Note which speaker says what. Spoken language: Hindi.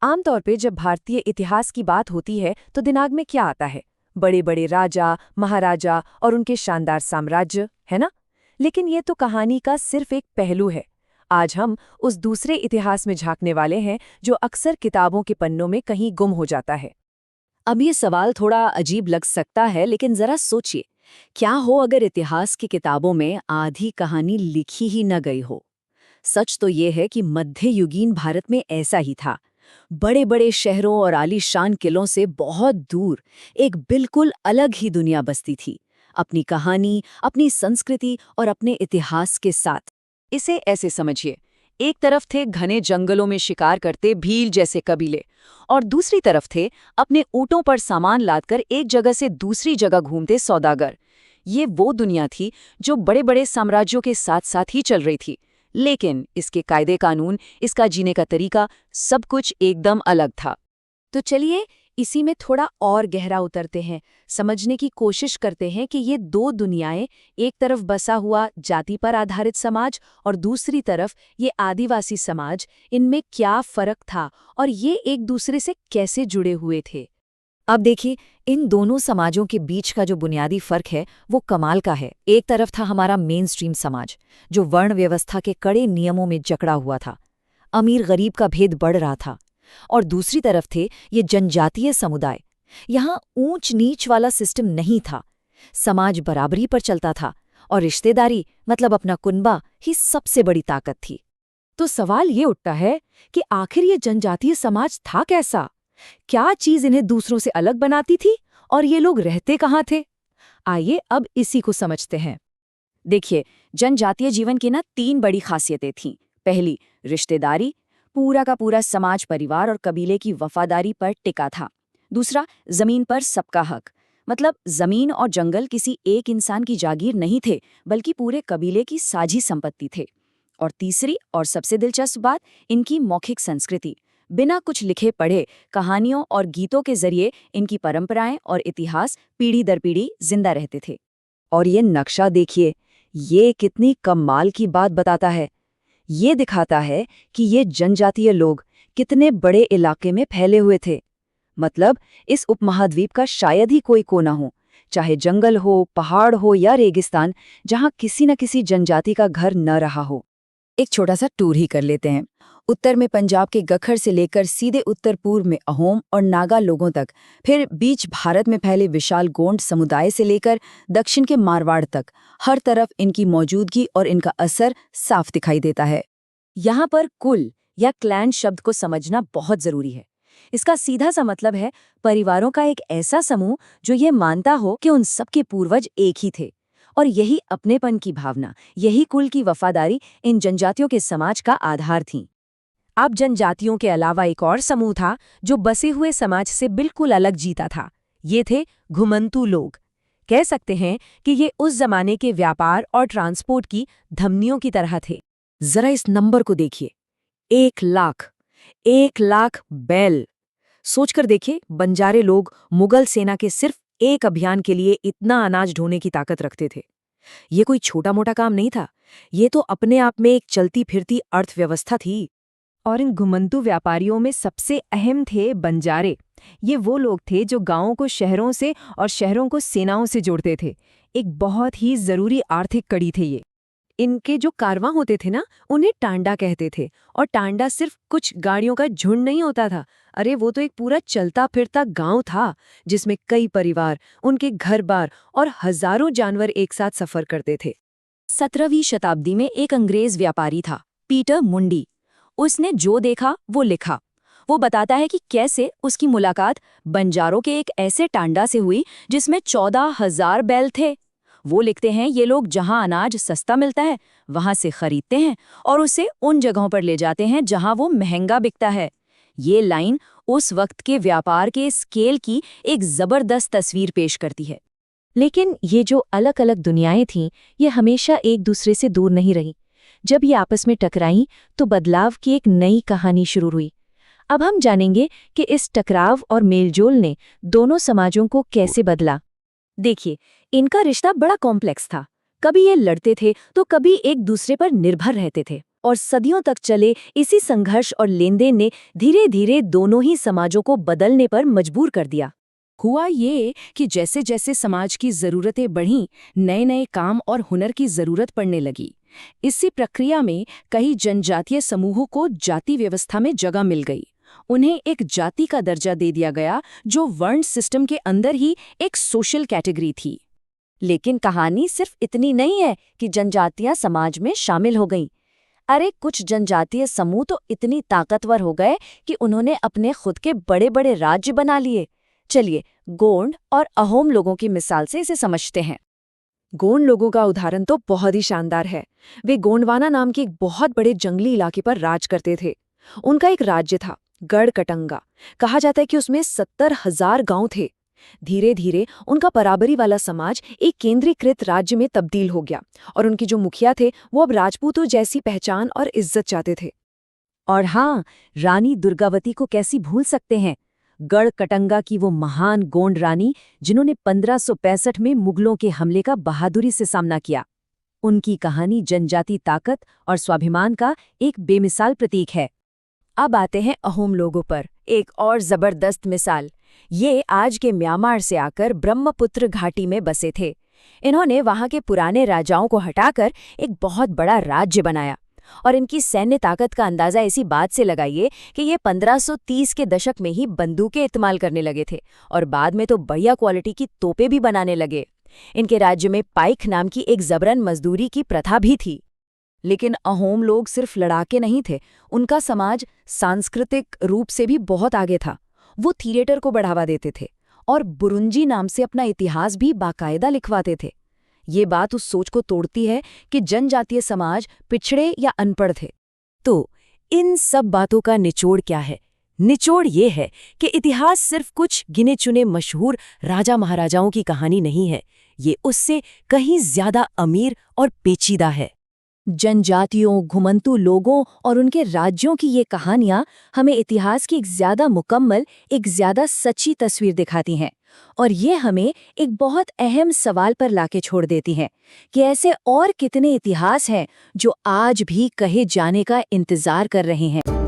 Speaker 1: आमतौर पे जब भारतीय इतिहास की बात होती है तो दिमाग में क्या आता है? बड़े बड़े राजा, महाराजा और उनके शानदार साम्राज्य, है ना? लेकिन ये तो कहानी का सिर्फ एक पहलू है। आज हम उस दूसरे इतिहास में झांकने वाले हैं जो अक्सर किताबों के पन्नों में कहीं गुम हो जाता है।
Speaker 2: अब ये सवाल थोड़ा अजीब लग सकता है, लेकिन जरा सोचिए, क्या हो अगर इतिहास की किताबों में आधी कहानी लिखी ही न गई हो। सच तो ये है कि मध्ययुगीन भारत में ऐसा ही था। बड़े बड़े शहरों और आलीशान किलों से बहुत दूर एक बिल्कुल अलग ही दुनिया बसती थी, अपनी कहानी, अपनी संस्कृति और अपने इतिहास के साथ।
Speaker 1: इसे ऐसे समझिए, एक तरफ थे घने जंगलों में शिकार करते भील जैसे कबीले, और दूसरी तरफ थे अपने ऊंटों पर सामान लादकर एक जगह से दूसरी जगह घूमते सौदागर। ये वो दुनिया थी जो बड़े बड़े साम्राज्यों के साथ साथ ही चल रही थी, लेकिन इसके कायदे कानून, इसका जीने का तरीका, सब कुछ एकदम अलग था। तो चलिए इसी में थोड़ा और गहरा उतरते हैं, समझने की कोशिश करते हैं कि ये दो दुनियाएं, एक तरफ बसा हुआ जाति पर आधारित समाज और दूसरी तरफ ये आदिवासी समाज, इनमें क्या फर्क था और ये एक दूसरे से कैसे जुड़े हुए थे।
Speaker 2: अब देखिए, इन दोनों समाजों के बीच का जो बुनियादी फर्क है वो कमाल का है। एक तरफ था हमारा मेन स्ट्रीम समाज, जो वर्ण व्यवस्था के कड़े नियमों में जकड़ा हुआ था। अमीर गरीब का भेद बढ़ रहा था। और दूसरी तरफ थे ये जनजातीय समुदाय। यहाँ ऊंच नीच वाला सिस्टम नहीं था। समाज बराबरी पर चलता था और रिश्तेदारी, मतलब अपना कुनबा, ही सबसे बड़ी ताकत थी।
Speaker 1: तो सवाल ये उठता है कि आखिर ये जनजातीय समाज था कैसा? क्या चीज इन्हें दूसरों से अलग बनाती थी और ये लोग रहते कहाँ थे? आइए अब इसी को समझते हैं।
Speaker 2: देखिए, जनजातीय जीवन की ना 3 बड़ी खासियतें थीं। पहली, रिश्तेदारी। पूरा का पूरा समाज परिवार और कबीले की वफादारी पर टिका था। दूसरा, जमीन पर सबका हक, मतलब जमीन और जंगल किसी एक इंसान की जागीर नहीं थे, बल्कि पूरे कबीले की साझी संपत्ति थे। और तीसरी और सबसे दिलचस्प बात, इनकी मौखिक संस्कृति। बिना कुछ लिखे पढ़े, कहानियों और गीतों के जरिए इनकी परंपराएं और इतिहास पीढ़ी दर पीढ़ी जिंदा रहते थे।
Speaker 1: और ये नक्शा देखिए, ये कितनी कमाल की बात बताता है। ये दिखाता है कि ये जनजातीय लोग कितने बड़े इलाके में फैले हुए थे। मतलब इस उपमहाद्वीप का शायद ही कोई कोना हो, चाहे जंगल हो, पहाड़ हो या रेगिस्तान, जहां किसी न किसी जनजाति का घर न रहा हो।
Speaker 2: एक छोटा सा टूर ही कर लेते हैं। उत्तर में पंजाब के गखर से लेकर सीधे उत्तर पूर्व में अहोम और नागा लोगों तक, फिर बीच भारत में फैले विशाल गोंड समुदाय से लेकर दक्षिण के मारवाड़ तक, हर तरफ इनकी मौजूदगी और इनका असर साफ दिखाई देता है। यहाँ पर कुल या क्लैन शब्द को समझना बहुत जरूरी है। इसका सीधा सा मतलब है परिवारों का एक ऐसा समूह जो ये मानता हो कि उन सबके पूर्वज एक ही थे। और यही अपनेपन की भावना, यही कुल की वफादारी इन जनजातियों के समाज का आधार थी। अब जनजातियों के अलावा एक और समूह था जो बसे हुए समाज से बिल्कुल अलग जीता था। ये थे घुमंतू लोग। कह सकते हैं कि ये उस जमाने के व्यापार और ट्रांसपोर्ट की धमनियों की तरह थे। जरा इस नंबर को देखिए, 1 लाख। 1 लाख बैल। सोचकर देखिए, बंजारे लोग मुगल सेना के सिर्फ एक अभियान के लिए इतना अनाज ढोने की ताकत रखते थे। ये कोई छोटा मोटा काम नहीं था, ये तो अपने आप में एक चलती फिरती अर्थव्यवस्था थी। और इन घुमंतू व्यापारियों में सबसे अहम थे बंजारे। ये वो लोग थे जो गांवों को शहरों से और शहरों को सेनाओं से जोड़ते थे। एक बहुत ही जरूरी आर्थिक कड़ी थे ये। इनके जो कारवां होते थे ना, उन्हें टांडा कहते थे। और टांडा सिर्फ कुछ गाड़ियों का झुंड नहीं होता था। अरे वो तो एक पूरा चलता फिरता गांव था, जिसमें कई परिवार, उनके घर बार और हजारों जानवर एक साथ सफर करते थे। 17वीं शताब्दी में एक अंग्रेज व्यापारी था, पीटर मुंडी। उसने जो देखा वो लिखा। वो बताता है कि कैसे उसकी मुलाकात बंजारों के एक ऐसे टांडा से हुई जिसमें 14,000 बैल थे। वो लिखते हैं, ये लोग जहां अनाज सस्ता मिलता है वहां से खरीदते हैं और उसे उन जगहों पर ले जाते हैं जहां वो महंगा बिकता है। ये लाइन उस वक्त के व्यापार के स्केल की एक जबरदस्त तस्वीर पेश करती है। लेकिन ये जो अलग अलग दुनियाएं थीं, ये हमेशा एक दूसरे से दूर नहीं रहीं। जब ये आपस में टकराईं तो बदलाव की एक नई कहानी शुरू हुई। अब हम जानेंगे कि इस टकराव और मेलजोल ने दोनों समाजों को कैसे बदला। देखिए, इनका रिश्ता बड़ा कॉम्प्लेक्स था। कभी ये लड़ते थे तो कभी एक दूसरे पर निर्भर रहते थे। और सदियों तक चले इसी संघर्ष और लेनदेन ने धीरे धीरे दोनों ही समाजों को बदलने पर मजबूर कर दिया।
Speaker 3: हुआ ये कि जैसे जैसे समाज की ज़रूरतें बढ़ीं, नए नए काम और हुनर की ज़रूरत पड़ने लगी। इसी प्रक्रिया में कई जनजातीय समूहों को जाति व्यवस्था में जगह मिल गई। उन्हें एक जाति का दर्जा दे दिया गया जो वर्ण सिस्टम के अंदर ही एक सोशल कैटेगरी थी।
Speaker 2: लेकिन कहानी सिर्फ इतनी नहीं है कि जनजातियां समाज में शामिल हो गईं। अरे कुछ जनजातीय समूह तो इतनी ताकतवर हो गए कि उन्होंने अपने खुद के बड़े बड़े राज्य बना लिए। चलिए गोंड और अहोम लोगों की मिसाल से इसे समझते हैं।
Speaker 1: गोंड लोगों का उदाहरण तो बहुत ही शानदार है। वे गोंडवाना नाम के एक बहुत बड़े जंगली इलाके पर राज करते थे। उनका एक राज्य था, गढ़कटंगा। कहा जाता है कि उसमें 70,000 गांव थे। धीरे धीरे उनका बराबरी वाला समाज एक केंद्रीकृत राज्य में तब्दील हो गया और उनके जो मुखिया थे वो अब राजपूतों जैसी पहचान और इज्जत चाहते थे।
Speaker 2: और हाँ, रानी दुर्गावती को कैसी भूल सकते हैं, गढ़कटंगा की वो महान गोंड रानी जिन्होंने 1565 में मुगलों के हमले का बहादुरी से सामना किया। उनकी कहानी जनजाति ताकत और स्वाभिमान का एक बेमिसाल प्रतीक है। अब आते हैं अहोम लोगों पर, एक और जबरदस्त मिसाल। ये आज के म्यांमार से आकर ब्रह्मपुत्र घाटी में बसे थे। इन्होंने वहां के पुराने राजाओं को हटाकर एक बहुत बड़ा राज्य बनाया और इनकी सैन्य ताकत का अंदाजा इसी बात से लगाइए कि ये 1530 के दशक में ही बंदूकें इस्तेमाल करने लगे थे और बाद में तो बढ़िया क्वालिटी की तोपें भी बनाने लगे। इनके राज्य में पाइक नाम की एक जबरन मजदूरी की प्रथा भी थी। लेकिन अहोम लोग सिर्फ लड़ाके नहीं थे, उनका समाज सांस्कृतिक रूप से भी बहुत आगे था। वो थिएटर को बढ़ावा देते थे और बुरुंजी नाम से अपना इतिहास भी बाकायदा लिखवाते थे। ये बात उस सोच को तोड़ती है कि जनजातीय समाज पिछड़े या अनपढ़ थे। तो इन सब बातों का निचोड़ क्या है? निचोड़ ये है कि इतिहास सिर्फ कुछ गिने चुने मशहूर राजा महाराजाओं की कहानी नहीं है, ये उससे कहीं ज्यादा अमीर और पेचीदा है। जनजातियों, घुमंतू लोगों और उनके राज्यों की ये कहानियां हमें इतिहास की एक ज्यादा मुकम्मल, एक ज्यादा सच्ची तस्वीर दिखाती हैं और ये हमें एक बहुत अहम सवाल पर लाके छोड़ देती हैं कि ऐसे और कितने इतिहास हैं जो आज भी कहे जाने का इंतजार कर रहे हैं।